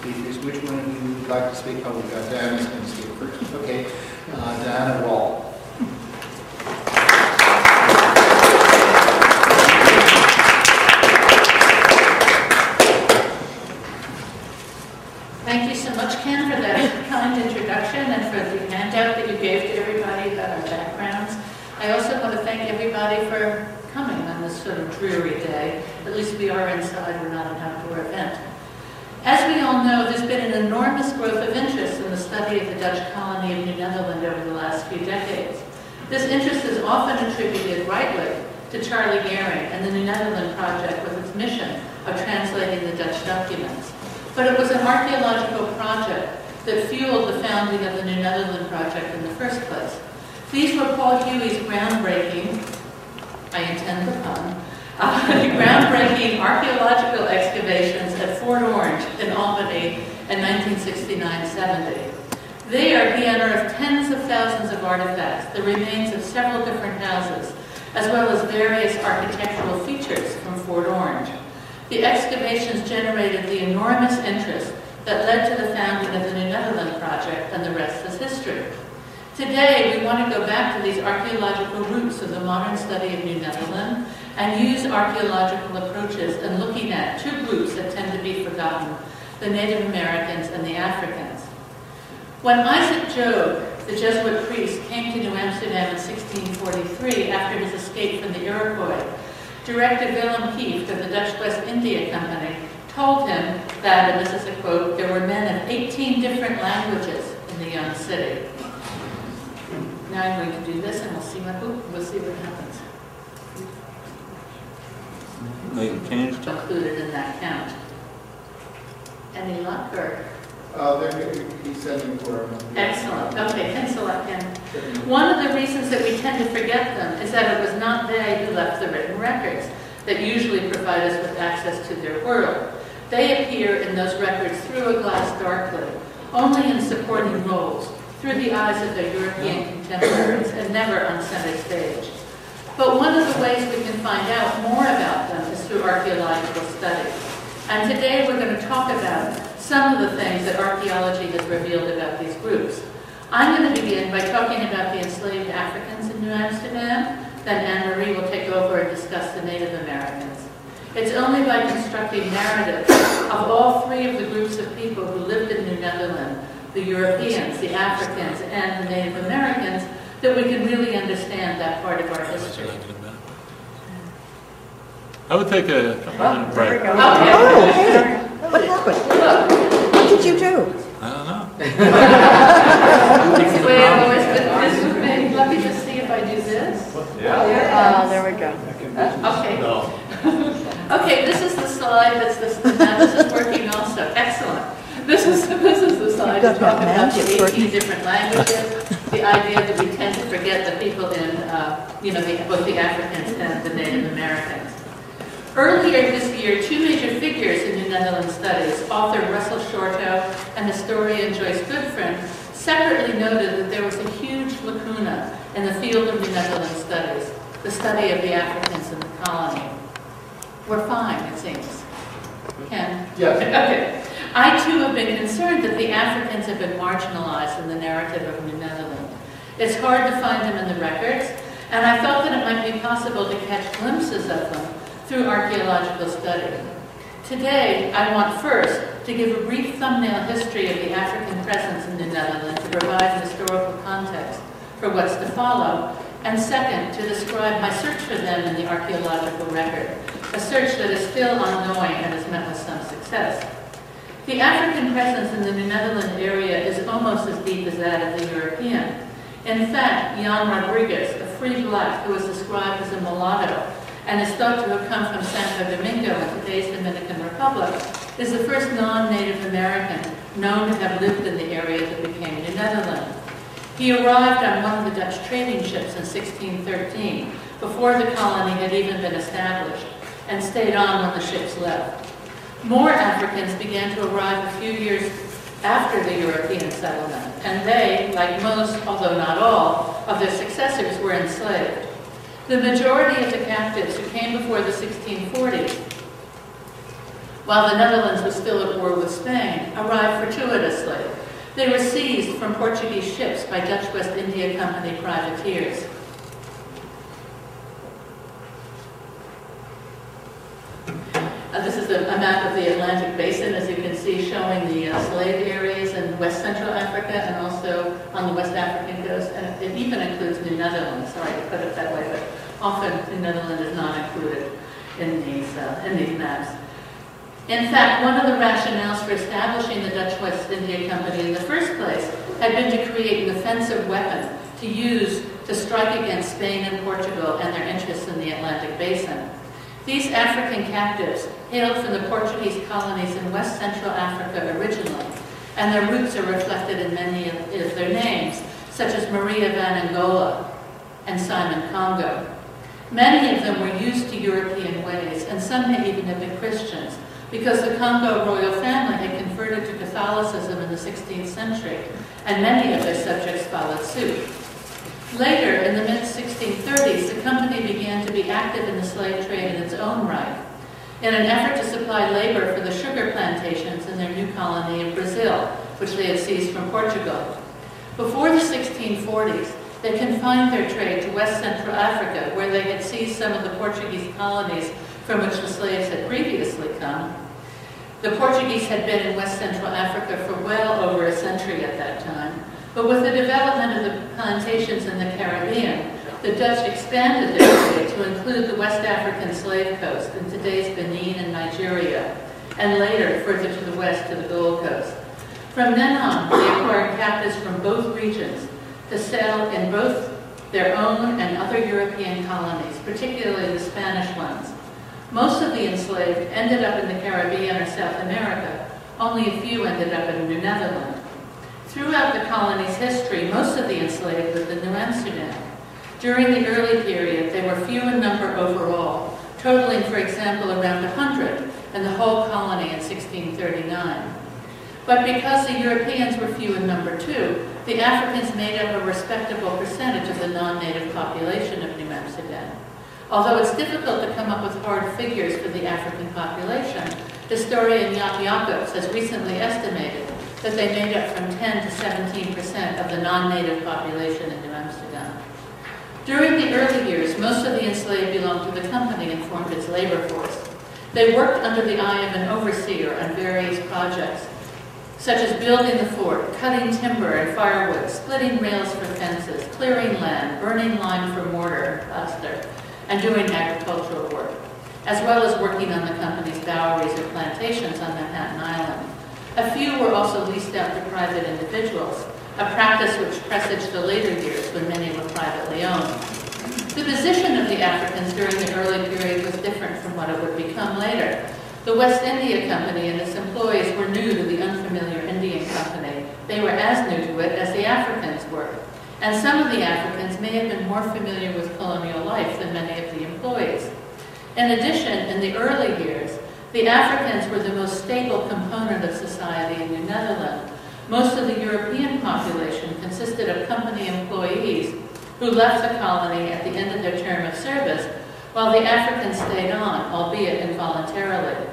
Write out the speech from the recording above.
speakers. Which one of you would like to speak? Oh, we've got Diana's going to speak first. Okay, Diana Wall. Thank you so much, Ken, for that kind introduction and for the handout that you gave to everybody about our backgrounds. I also want to thank everybody for coming on this sort of dreary day. At least we are inside, we're not an outdoor event. As we all know, there's been an enormous growth of interest in the study of the Dutch colony of New Netherland over the last few decades. This interest is often attributed, rightly, to Charlie Gehring and the New Netherland Project with its mission of translating the Dutch documents. But it was an archaeological project that fueled the founding of the New Netherland Project in the first place. These were Paul Huey's groundbreaking, I intend the pun, groundbreaking archaeological excavations at Fort Orange in Albany in 1969-70. There, he unearthed tens of thousands of artifacts, the remains of several different houses, as well as various architectural features from Fort Orange. The excavations generated the enormous interest that led to the founding of the New Netherland Project, and the rest is history. Today, we want to go back to these archaeological roots of the modern study of New Netherland and use archaeological approaches in looking at two groups that tend to be forgotten, the Native Americans and the Africans. When Isaac Jogues, the Jesuit priest, came to New Amsterdam in 1643 after his escape from the Iroquois, Director Willem Kieft of the Dutch West India Company told him that, and this is a quote, there were men of 18 different languages in the young city. Now I'm going to do this and we'll see what happens. Included in that count. Any luck or? He's sending for him. Excellent. Okay, thanks a lot, Ken. One of the reasons that we tend to forget them is that it was not they who left the written records that usually provide us with access to their world. They appear in those records through a glass darkly, only in supporting roles, through the eyes of their European contemporaries, and never on center stage. But one of the ways we can find out more about them is through archaeological study. And today we're going to talk about some of the things that archaeology has revealed about these groups. I'm going to begin by talking about the enslaved Africans in New Amsterdam, then Anne-Marie will take over and discuss the Native Americans. It's only by constructing narratives of all three of the groups of people who lived in New Netherland, the Europeans, the Africans, and the Native Americans, that we can really understand that part of our history. I would take a couple-minute break. Okay. Oh, hey. What happened? What did you do? I don't know. This would be, let me just see if I do this. Oh, there we go. Okay. Okay, this is the slide now this is working also. Excellent. This is the slide to talk about the 18 different languages, the idea that we tend to forget the people in, both the Africans and the Native Americans. Earlier this year, two major figures in New Netherland studies, author Russell Shorto and historian Joyce Goodfriend, separately noted that there was a huge lacuna in the field of New Netherland studies, the study of the Africans in the colony. We're fine, it seems. Ken? Yes. Okay. I too have been concerned that the Africans have been marginalized in the narrative of New Netherland. It's hard to find them in the records, and I felt that it might be possible to catch glimpses of them through archaeological study. Today, I want first to give a brief thumbnail history of the African presence in New Netherland to provide historical context for what's to follow, and second, to describe my search for them in the archaeological record, a search that is still ongoing and has met with some success. The African presence in the New Netherland area is almost as deep as that of the European. In fact, Jan Rodriguez, a free black who is described as a mulatto and is thought to have come from Santo Domingo in today's Dominican Republic, is the first non-Native American known to have lived in the area that became New Netherland. He arrived on one of the Dutch trading ships in 1613, before the colony had even been established, and stayed on when the ships left. More Africans began to arrive a few years after the European settlement, and they, like most, although not all, of their successors were enslaved. The majority of the captives who came before the 1640s, while the Netherlands was still at war with Spain, arrived fortuitously. They were seized from Portuguese ships by Dutch West India Company privateers. This is a map of the Atlantic Basin, as you can see, showing the slave areas in West Central Africa and also on the West African coast. And it even includes New Netherlands. Sorry to put it that way, but often New Netherlands is not included in these maps. In fact, one of the rationales for establishing the Dutch West India Company in the first place had been to create an offensive weapon to use to strike against Spain and Portugal and their interests in the Atlantic Basin. These African captives hailed from the Portuguese colonies in West Central Africa originally, and their roots are reflected in many of their names, such as Maria van Angola and Simon Congo. Many of them were used to European ways, and some may even have been Christians, because the Congo royal family had converted to Catholicism in the 16th century, and many of their subjects followed suit. Later, in the mid-1630s, the company began to be active in the slave trade in its own right, in an effort to supply labor for the sugar plantations in their new colony in Brazil, which they had seized from Portugal. Before the 1640s, they confined their trade to West Central Africa, where they had seized some of the Portuguese colonies from which the slaves had previously come. The Portuguese had been in West Central Africa for well over a century at that time. But with the development of the plantations in the Caribbean, the Dutch expanded their trade to include the West African slave coast in today's Benin and Nigeria, and later further to the west to the Gold Coast. From then on, they acquired captives from both regions to sell in both their own and other European colonies, particularly the Spanish ones. Most of the enslaved ended up in the Caribbean or South America. Only a few ended up in New Netherlands. Throughout the colony's history, most of the enslaved lived in New-Amsterdam. During the early period, they were few in number overall, totaling, for example, around 100 in the whole colony in 1639. But because the Europeans were few in number too, the Africans made up a respectable percentage of the non-native population of New Amsterdam. Although it's difficult to come up with hard figures for the African population, historian Jaap Jacobs has recently estimated that they made up from 10 to 17% of the non-native population in New Amsterdam. During the early years, most of the enslaved belonged to the company and formed its labor force. They worked under the eye of an overseer on various projects, such as building the fort, cutting timber and firewood, splitting rails for fences, clearing land, burning lime for mortar and plaster, and doing agricultural work, as well as working on the company's boweries or plantations on Manhattan Island. A few were also leased out to private individuals, a practice which presaged the later years when many were privately owned. The position of the Africans during the early period was different from what it would become later. The West India Company and its employees were new to the unfamiliar Indian Company. They were as new to it as the Africans were. And some of the Africans may have been more familiar with colonial life than many of the employees. In addition, in the early years, the Africans were the most stable component of society in New Netherlands. Most of the European population consisted of company employees who left the colony at the end of their term of service, while the Africans stayed on, albeit involuntarily.